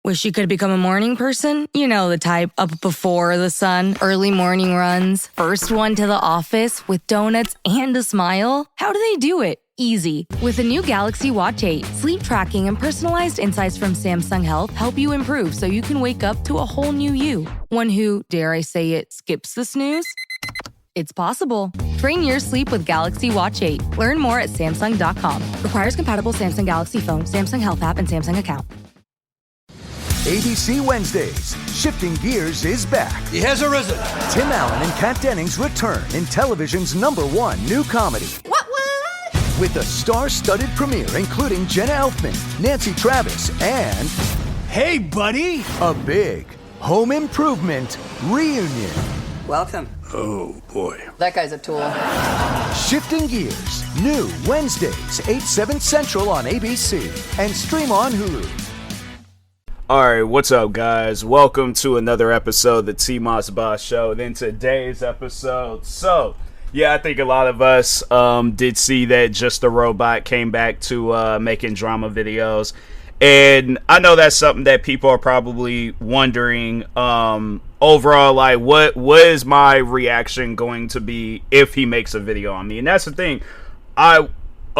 Wish you could become a morning person? You know the type, up before the sun, early morning runs, first one to the office with donuts and a smile. How do they do it? Easy. With the new Galaxy Watch 8, sleep tracking and personalized insights from Samsung Health help you improve so you can wake up to a whole new you. One who, dare I say it, skips the snooze? It's possible. Train your sleep with Galaxy Watch 8. Learn more at Samsung.com. Requires compatible Samsung Galaxy phone, Samsung Health app, and Samsung account. ABC Wednesdays, Shifting Gears is back. He has arisen. Tim Allen and Kat Dennings return in television's #1 new comedy. What? With a star-studded premiere including Jenna Elfman, Nancy Travis, and... Hey, buddy! A big home improvement reunion. Welcome. Oh, boy. That guy's a tool. Shifting Gears, new Wednesdays, 8/7 Central on ABC, and stream on Hulu. Alright, what's up, guys? Welcome to another episode of the TMossBoss Show. And in today's episode, yeah, I think a lot of us did see that Just a Robot came back to making drama videos. And I know that's something that people are probably wondering overall, like, what is my reaction going to be if he makes a video on me? And that's the thing. A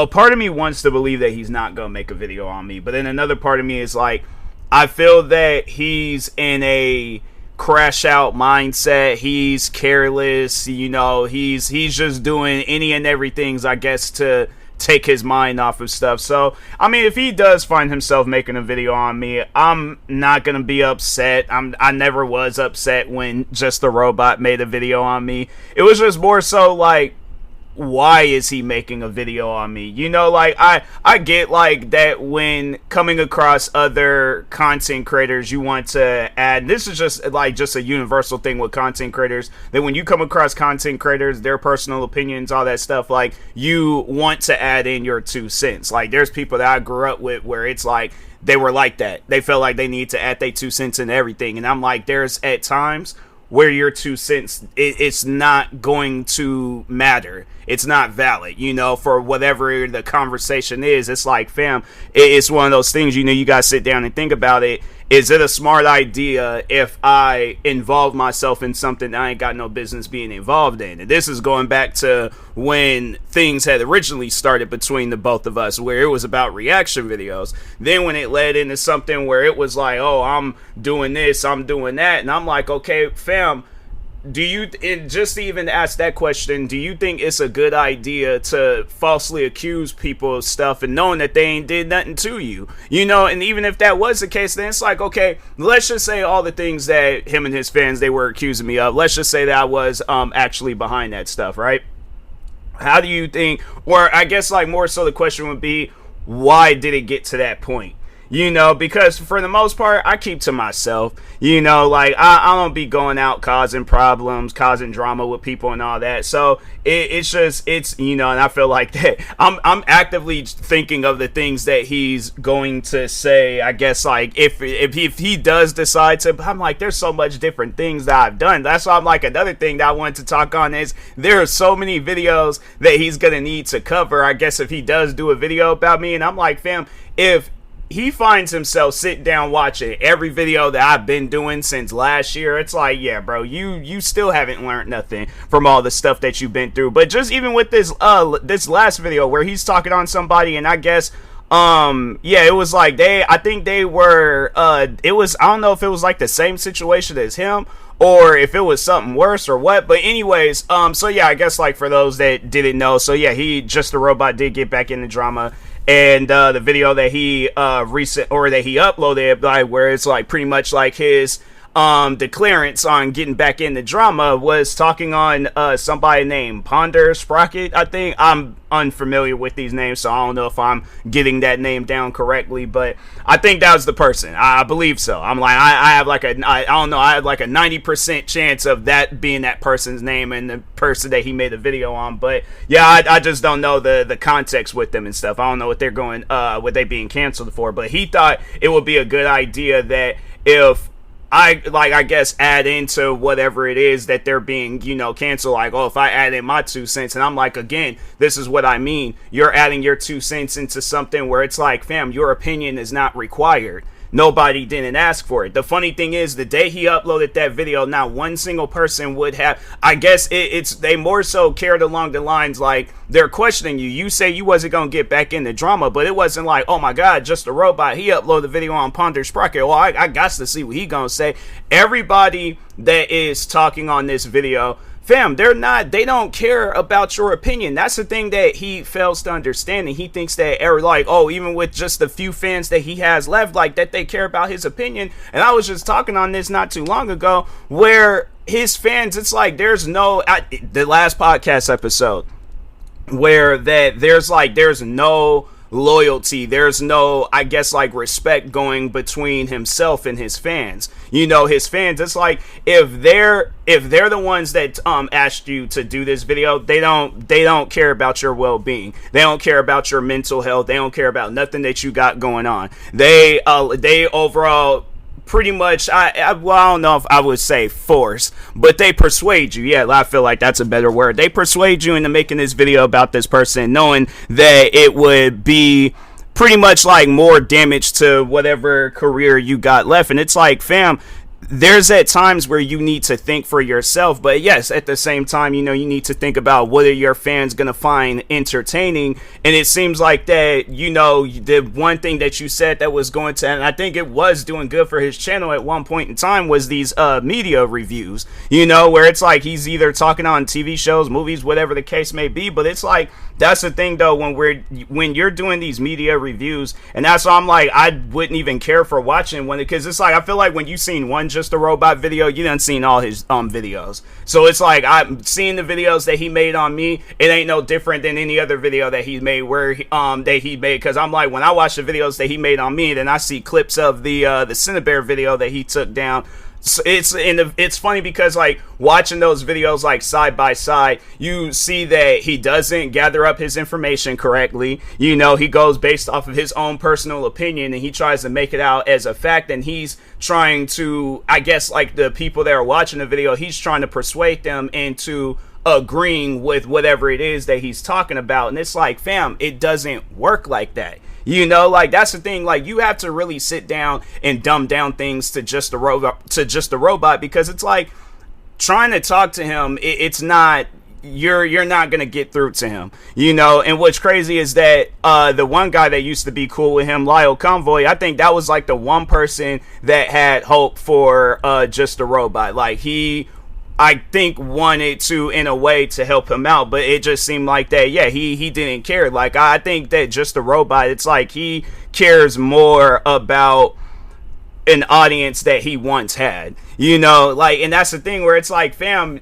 part of me wants to believe that he's not going to make a video on me. But then another part of me is like, I feel that he's in a crash out mindset. He's careless, you know, he's just doing any and everything, I guess, to take his mind off of stuff. So, I mean, if he does find himself making a video on me, I'm not gonna be upset. I never was upset when Just a Robot made a video on me. It was just more so like, why is he making a video on me? You know, like, I get like that when coming across other content creators, you want to add, this is just a universal thing with content creators, that when you come across content creators, their personal opinions, all that stuff, like, you want to add in your 2 cents. Like, there's people that I grew up with where it's like, they were like that. They felt like they need to add their 2 cents in everything. And I'm like, there's at times where your 2 cents, it's not going to matter. It's not valid, you know, for whatever the conversation is. It's like, fam, it's one of those things, you know, you gotta sit down and think about it. Is it a smart idea if I involve myself in something I ain't got no business being involved in? And this is going back to when things had originally started between the both of us, where it was about reaction videos. Then when it led into something where it was like, oh, I'm doing this, I'm doing that. And I'm like, okay, fam, just to even ask that question, do you think it's a good idea to falsely accuse people of stuff and knowing that they ain't did nothing to you? You know, and even if that was the case, then it's like, okay, let's just say all the things that him and his fans, they were accusing me of, let's just say that I was actually behind that stuff, right? How do you think, or I guess like more so the question would be, why did it get to that point? You know, because for the most part, I keep to myself. You know, like, I don't be going out causing problems, causing drama with people and all that. So it's you know, and I feel like that I'm actively thinking of the things that he's going to say. I guess, like, if he does decide to, I'm like, there's so much different things that I've done. That's why I'm like, another thing that I wanted to talk on is there are so many videos that he's gonna need to cover, I guess, if he does do a video about me. And I'm like, fam, if he finds himself sitting down watching every video that I've been doing since last year, it's like, yeah, bro, you still haven't learned nothing from all the stuff that you've been through. But just even with this last video where he's talking on somebody, and I guess yeah, it was like I think they were it was, I don't know if it was like the same situation as him or if it was something worse or what, but anyways, so yeah, I guess, like, for those that didn't know, so yeah, Just a Robot did get back into drama. And the video that he uploaded, like, where it's like pretty much like his declarance on getting back into drama, was talking on somebody named Ponder Sprocket, I think. I'm unfamiliar with these names, so I don't know if I'm getting that name down correctly, but I think that was the person. I believe so. I'm like, I have like I don't know, I have like a 90% chance of that being that person's name and the person that he made a video on. But yeah, I just don't know the context with them and stuff. I don't know what they're going, what they being canceled for, but he thought it would be a good idea that if I guess add into whatever it is that they're being, you know, canceled, like, oh, if I add in my 2 cents, and I'm like, again, this is what I mean, you're adding your 2 cents into something where it's like, fam, your opinion is not required. nobody didn't ask for it. The funny thing is, the day he uploaded that video, not one single person would have, I guess it's they more so cared along the lines like, they're questioning you. You say you wasn't gonna get back into drama, but it wasn't like, oh my god, just a robot, he uploaded a video on Ponder Sprocket, well, I got to see what he gonna say. Everybody that is talking on this video, fam, they don't care about your opinion. That's the thing that he fails to understand, and he thinks that, like, oh, even with just the few fans that he has left, like, that they care about his opinion. And I was just talking on this not too long ago, where his fans, it's like, there's no, the last podcast episode, where that there's no loyalty, there's no, I guess, like, respect going between himself and his fans. You know, his fans, it's like, if they're the ones that asked you to do this video, they don't care about your well-being, they don't care about your mental health, they don't care about nothing that you got going on. They overall pretty much, I don't know if I would say force, but they persuade you. Yeah, I feel like that's a better word. They persuade you into making this video about this person, knowing that it would be pretty much like more damage to whatever career you got left. And it's like, fam, there's at times where you need to think for yourself, but yes, at the same time, you know, you need to think about what are your fans gonna find entertaining. And it seems like that, you know, the one thing that you said that was going to, and I think it was doing good for his channel at one point in time, was these media reviews, you know, where it's like he's either talking on TV shows, movies, whatever the case may be. But it's like, that's the thing though, when you're doing these media reviews, and that's why I'm like, I wouldn't even care for watching one, because it's like, I feel like when you've seen one Just a Robot video, you done seen all his videos. So it's like, I'm seeing the videos that he made on me, it ain't no different than any other video that he made because I'm like, when I watch the videos that he made on me, then I see clips of the Cinebear video that he took down. So it's funny because, like, watching those videos like side by side, you see that he doesn't gather up his information correctly. You know, he goes based off of his own personal opinion, and he tries to make it out as a fact, and he's trying to, I guess, like, the people that are watching the video, he's trying to persuade them into agreeing with whatever it is that he's talking about. And it's like, fam, it doesn't work like that. You know, like, that's the thing. Like, you have to really sit down and dumb down things to just a robot, because it's like trying to talk to him. It's not, you're not gonna get through to him, you know. And what's crazy is that the one guy that used to be cool with him, Lyle Convoy, I think that was like the one person that had hope for Just a Robot. Like, he, I think, wanted to, in a way, to help him out, but it just seemed like that, yeah, he didn't care. Like, I think that Just a Robot, it's like he cares more about an audience that he once had, you know. Like, and that's the thing where it's like, fam,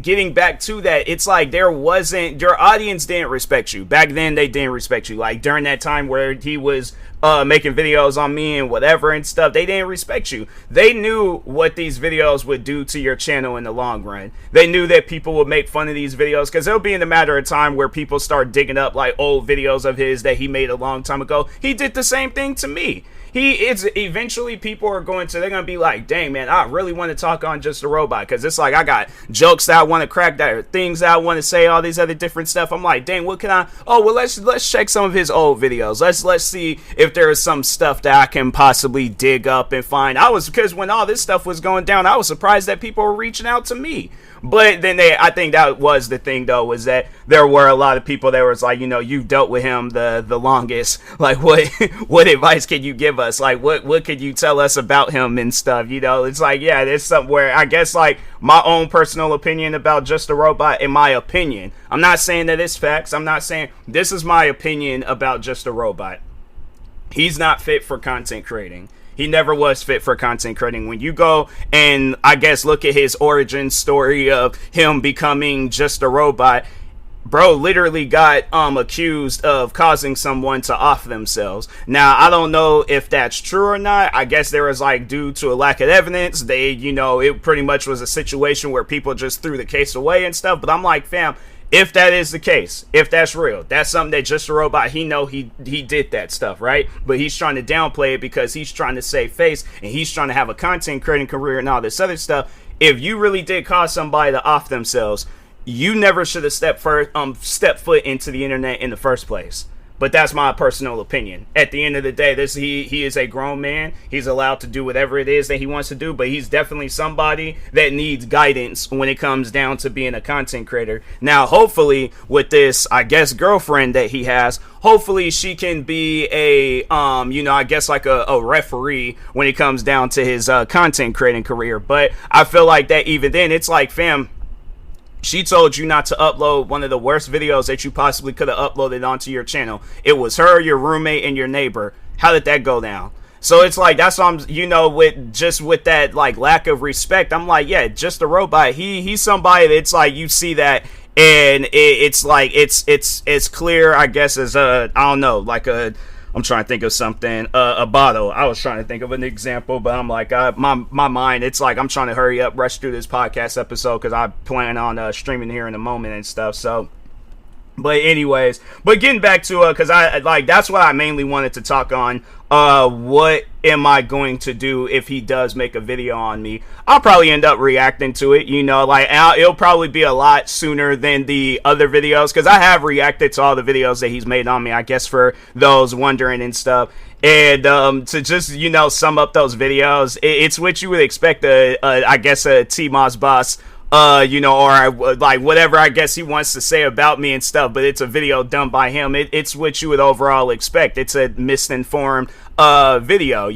getting back to that, it's like your audience didn't respect you back then. They didn't respect you, like, during that time where he was making videos on me and whatever and stuff. They didn't respect you. They knew what these videos would do to your channel in the long run. They knew that people would make fun of these videos, because it'll be in a matter of time where people start digging up like old videos of his that he made a long time ago. He did the same thing to me. Eventually people are they're gonna be like, dang, man, I really want to talk on Just a Robot, because it's like, I got jokes that I want to crack, that are things that I want to say, all these other different stuff. I'm like, dang, what can I, oh, well, let's check some of his old videos. Let's see if there is some stuff that I can possibly dig up and find. Because when all this stuff was going down, I was surprised that people were reaching out to me. But then I think that was the thing though, was that there were a lot of people that was like, you know, you've dealt with him the longest, like, what advice can you give us? Like, what could you tell us about him and stuff? You know, it's like, yeah, there's something where I guess, like, my own personal opinion about Just a Robot, in my opinion, I'm not saying that it's facts, I'm not saying, this is my opinion about Just a Robot. He's not fit for content creating. He never was fit for content creating. When you go and, I guess, look at his origin story of him becoming Just a Robot, bro literally got accused of causing someone to off themselves. Now, I don't know if that's true or not. I guess there was, like, due to a lack of evidence, you know, it pretty much was a situation where people just threw the case away and stuff. But I'm like, fam, if that is the case, if that's real, that's something that Just a Robot, he did that stuff, right? But he's trying to downplay it because he's trying to save face, and he's trying to have a content creating career and all this other stuff. If you really did cause somebody to off themselves, you never should have stepped foot into the internet in the first place. But that's my personal opinion. At the end of the day, he is a grown man. He's allowed to do whatever it is that he wants to do, but he's definitely somebody that needs guidance when it comes down to being a content creator. Now, hopefully, with this, I guess, girlfriend that he has, hopefully she can be a, I guess like a referee when it comes down to his content creating career. But I feel like that even then, it's like, fam, she told you not to upload one of the worst videos that you possibly could have uploaded onto your channel. It was her, your roommate, and your neighbor. How did that go down? So it's like, that's what I'm, with that, like, lack of respect, I'm like, yeah, just a robot. He's somebody that's like, you see that, and it's like, it's clear, I guess, as I don't know, like I'm trying to think of something, a bottle. I was trying to think of an example, but I'm like, my mind, it's like, I'm trying to hurry up, rush through this podcast episode, because I plan on streaming here in a moment and stuff, so. But anyways, getting back to because that's what I mainly wanted to talk on. What am I going to do if he does make a video on me? I'll probably end up reacting to it, it'll probably be a lot sooner than the other videos, because I have reacted to all the videos that he's made on me, I guess, for those wondering and stuff. And to just, sum up those videos, it's what you would expect I guess a TMossBoss or like whatever I guess he wants to say about me and stuff, but it's a video done by him. It's what you would overall expect. It's a misinformed video.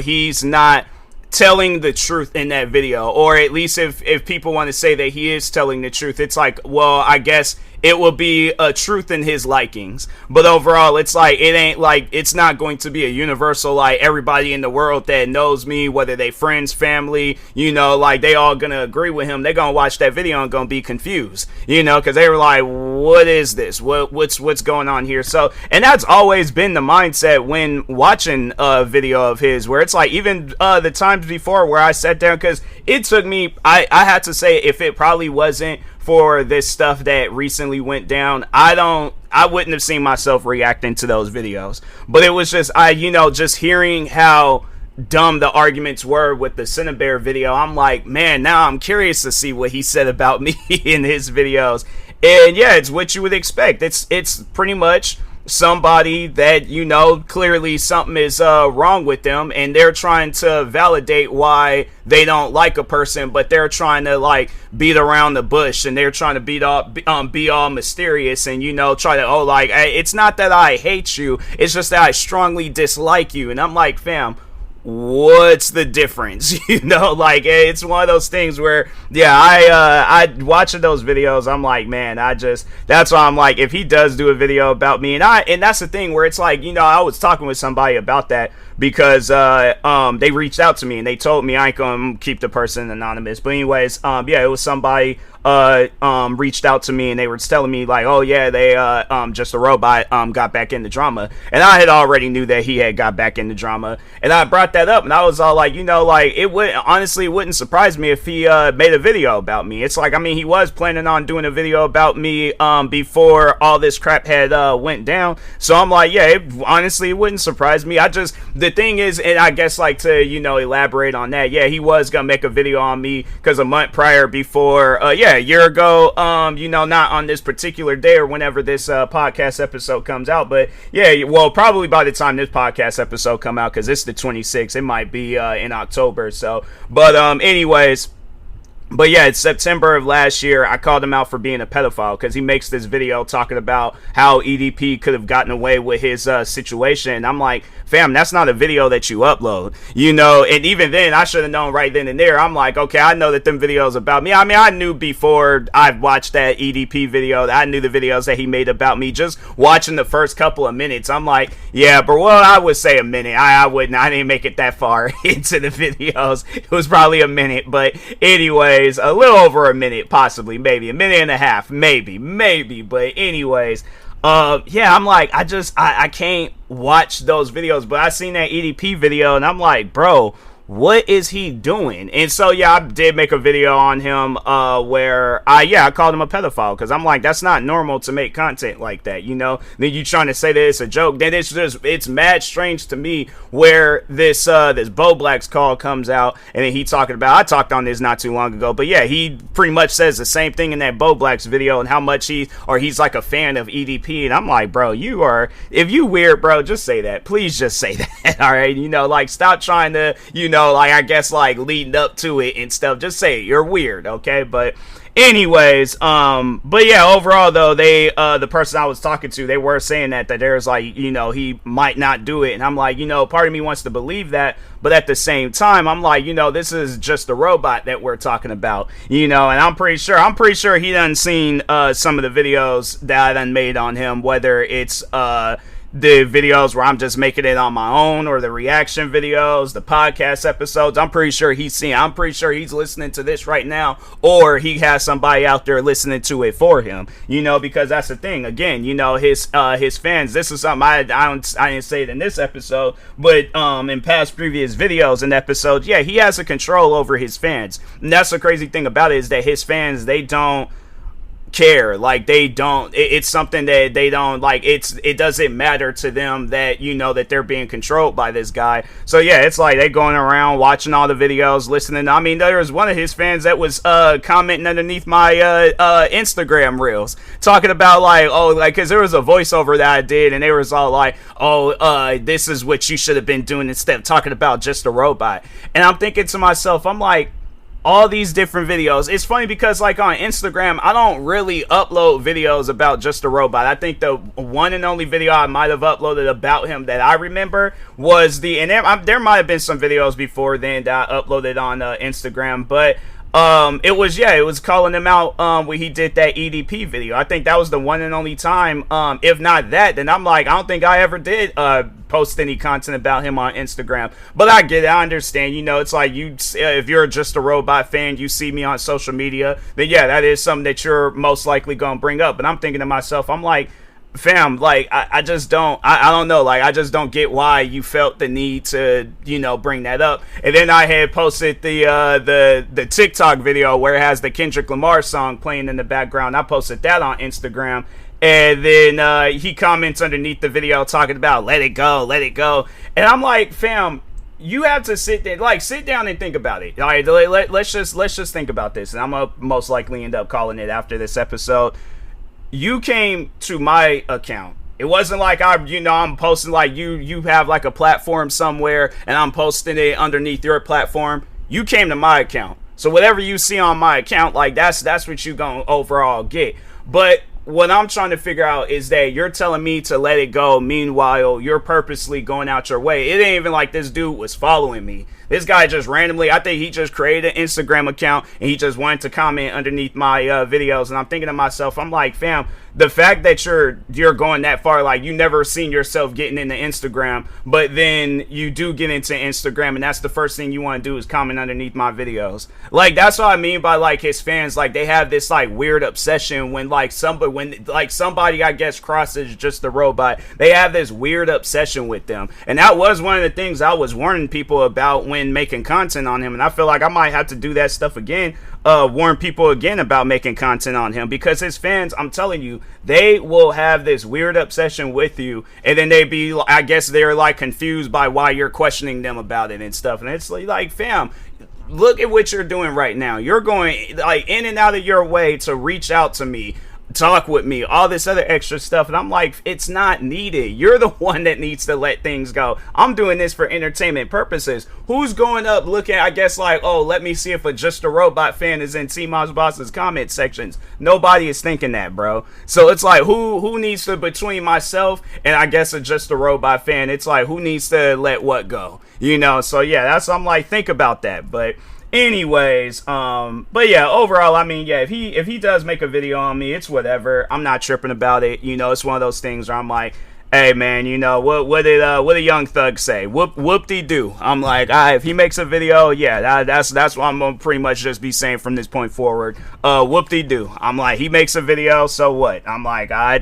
He's not telling the truth in that video, or at least if people want to say that he is telling the truth, it's like, well, I guess it will be a truth in his likings, but overall it's like, it ain't like, it's not going to be a universal, like, everybody in the world that knows me, whether they friends, family, like, they all gonna agree with him. They're gonna watch that video and gonna be confused, because they were like, what is this, what's going on here? So, and that's always been the mindset when watching a video of his, where it's like, even the times before where I sat down, because it took me, I had to say, if it probably wasn't for this stuff that recently went down, I wouldn't have seen myself reacting to those videos. But it was just, just hearing how dumb the arguments were with the Cinnabear video, I'm like, man, now I'm curious to see what he said about me in his videos. And yeah, it's what you would expect. It's pretty much somebody that, clearly something is wrong with them, and they're trying to validate why they don't like a person, but they're trying to, like, beat around the bush, and they're trying to be all mysterious, and try to, it's not that I hate you, it's just that I strongly dislike you. And I'm like, fam, what's the difference? It's one of those things where, yeah, I watching those videos, I'm like, man, that's why I'm like, if he does do a video about me, and that's the thing where it's like, I was talking with somebody about that, because they reached out to me and they told me I ain't gonna keep the person anonymous, but anyways, yeah, it was somebody reached out to me, and they were telling me, like, oh yeah, they just a robot got back into drama, and I had already knew that he had got back into drama, and I brought that up, and I was all like, it wouldn't surprise me if he made a video about me. It's like, I mean, he was planning on doing a video about me before all this crap had went down, so I'm like, yeah, it wouldn't surprise me. The thing is, and I guess, like, to elaborate on that, yeah, he was gonna make a video on me, because a month prior, before a year ago, not on this particular day or whenever this podcast episode comes out, but yeah, well, probably by the time this podcast episode come out, because it's the 26th, it might be in October, so, but anyways, but yeah, it's September of last year, I called him out for being a pedophile, because he makes this video talking about how EDP could have gotten away with his situation, and I'm like, fam, that's not a video that you upload, and even then, I should have known right then and there. I'm like, okay, I know that them videos about me, I mean, I knew before I watched that EDP video, I knew the videos that he made about me, just watching the first couple of minutes, I'm like, yeah, but well, I would say a minute, I didn't make it that far into the videos, it was probably a minute, but anyways, a little over a minute, possibly, maybe a minute and a half, maybe, but anyways, yeah, I'm like, I can't watch those videos, but I seen that EDP video, and I'm like, bro, what is he doing? And so, yeah, I did make a video on him where I called him a pedophile, because I'm like, that's not normal to make content like that, you know? Then you trying to say that it's a joke, then it's mad strange to me where this Bo Black's call comes out, and then he talking about, I talked on this not too long ago, but yeah, he pretty much says the same thing in that Bo Black's video, and how much he's like a fan of EDP, and I'm like, bro, if you weird, bro, just say that. Please just say that, all right? You know, like, stop trying to, you know, like, I guess, like, leading up to it and stuff. Just say it. You're weird, okay? But anyways, but yeah, overall, though, they, the person I was talking to, they were saying that there's, like, you know, he might not do it. And I'm like, you know, part of me wants to believe that, but at the same time, I'm like, you know, this is just a robot that we're talking about, you know, and I'm pretty sure he done seen, some of the videos that I done made on him, whether it's, the videos where I'm just making it on my own, or the reaction videos, the podcast episodes. I'm pretty sure he's listening to this right now, or he has somebody out there listening to it for him, you know, because that's the thing. Again, you know, his fans, this is something I didn't say it in this episode, but in past previous videos and episodes, yeah, he has a control over his fans. And that's the crazy thing about it, is that his fans, they don't care. Like, they don't, it's something that they don't like. It doesn't matter to them that, you know, that they're being controlled by this guy. So yeah, it's like they going around watching all the videos, listening. I mean, there was one of his fans that was commenting underneath my Instagram reels, talking about, like, oh, like, because there was a voiceover that I did, and they was all like, oh, this is what you should have been doing instead of talking about just a robot. And I'm thinking to myself, I'm like, all these different videos. It's funny because, like, on Instagram, I don't really upload videos about just a robot. I think the one and only video I might have uploaded about him that I remember was there might have been some videos before then that I uploaded on Instagram, but it was calling him out when he did that EDP video. I think that was the one and only time. If not that, then I'm like, I don't think I ever did post any content about him on Instagram. But I get it, I understand. You know, it's like, if you're just a robot fan, you see me on social media, then yeah, that is something that you're most likely gonna bring up. But I'm thinking to myself, I'm like, fam, like, I just don't, I don't know, like, I just don't get why you felt the need to, you know, bring that up. And then I had posted the TikTok video where it has the Kendrick Lamar song playing in the background. I posted that on Instagram, and then he comments underneath the video talking about let it go, and I'm like, fam, you have to sit down and think about it. All right, let's just think about this, and I'm gonna most likely end up calling it after this episode. You came to my account. It wasn't like I'm posting, like, you have like a platform somewhere and I'm posting it underneath your platform. You came to my account. So whatever you see on my account, like, that's what you gonna overall get. But what I'm trying to figure out is that you're telling me to let it go. Meanwhile, you're purposely going out your way. It ain't even like this dude was following me. This guy just randomly, I think he just created an Instagram account and he just wanted to comment underneath my videos. And I'm thinking to myself, I'm like, fam, the fact that you're going that far, like, you never seen yourself getting into Instagram, but then you do get into Instagram, and that's the first thing you want to do is comment underneath my videos. Like, that's what I mean by, like, his fans, like, they have this, like, weird obsession when somebody, I guess, crosses just a robot. They have this weird obsession with them. And that was one of the things I was warning people about when making content on him, and I feel like I might have to do that stuff again. Warn people again about making content on him, because his fans, I'm telling you, they will have this weird obsession with you, and then I guess they're like confused by why you're questioning them about it and stuff. And it's like, fam, look at what you're doing right now. You're going, like, in and out of your way to reach out to me, talk with me, all this other extra stuff, and I'm like, it's not needed. You're the one that needs to let things go. I'm doing this for entertainment purposes. Who's going up looking, I guess, like, oh, let me see if a Just a Robot fan is in TMossBoss's comment sections? Nobody is thinking that, bro. So it's like, who needs to, between myself and I guess a Just a Robot fan, it's like, who needs to let what go, you know? So yeah, I'm like, think about that. But anyways, but yeah, overall, I mean, yeah, if he does make a video on me, it's whatever. I'm not tripping about it. You know, it's one of those things where I'm like, Hey man, you know what did Young Thug say? Whoop-de-doo. I'm like, if he makes a video, yeah, that's what I'm gonna pretty much just be saying from this point forward. Whoop-de-doo. I'm like, he makes a video, so what? I'm like, I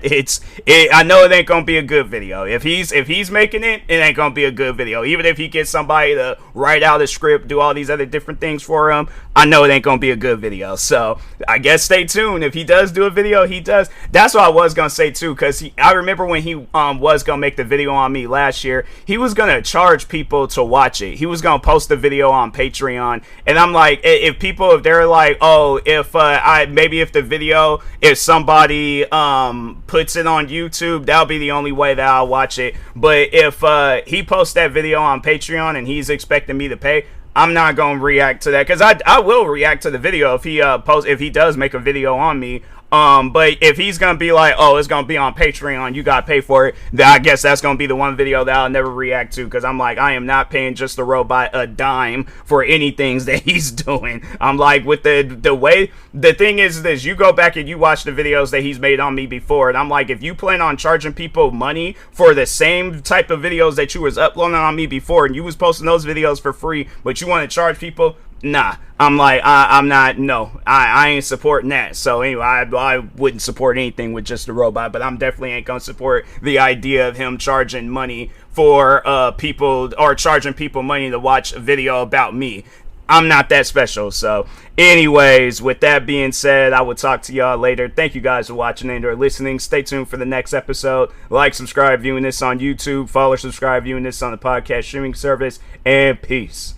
know it ain't gonna be a good video. If he's making it, it ain't gonna be a good video. Even if he gets somebody to write out a script, do all these other different things for him, I know it ain't gonna be a good video. So I guess stay tuned. If he does do a video, he does. That's what I was gonna say too, because I remember when he was gonna make the video on me last year, he was gonna charge people to watch it. He was gonna post the video on Patreon, and I'm like, if they're like, oh, if the video, if somebody puts it on YouTube, that'll be the only way that I'll watch it. But if he posts that video on Patreon and he's expecting me to pay, I'm not gonna react to that, because I will react to the video if he does make a video on me. But if he's gonna be like, oh, it's gonna be on Patreon, you gotta pay for it, then I guess that's gonna be the one video that I'll never react to, because I'm like, I am not paying just the robot a dime for anything that he's doing. I'm like, with the thing is this, you go back and you watch the videos that he's made on me before, and I'm like, if you plan on charging people money for the same type of videos that you was uploading on me before, and you was posting those videos for free, but you want to charge people, nah. I'm like, I'm not, no, I ain't supporting that. So anyway, I wouldn't support anything with just a robot, but I'm definitely ain't gonna support the idea of him charging money for people, or charging people money to watch a video about me. I'm not that special. So anyways, with that being said, I will talk to y'all later. Thank you guys for watching and or listening. Stay tuned for the next episode. Like, subscribe, viewing this on YouTube. Follow, subscribe, viewing this on the podcast streaming service. And peace.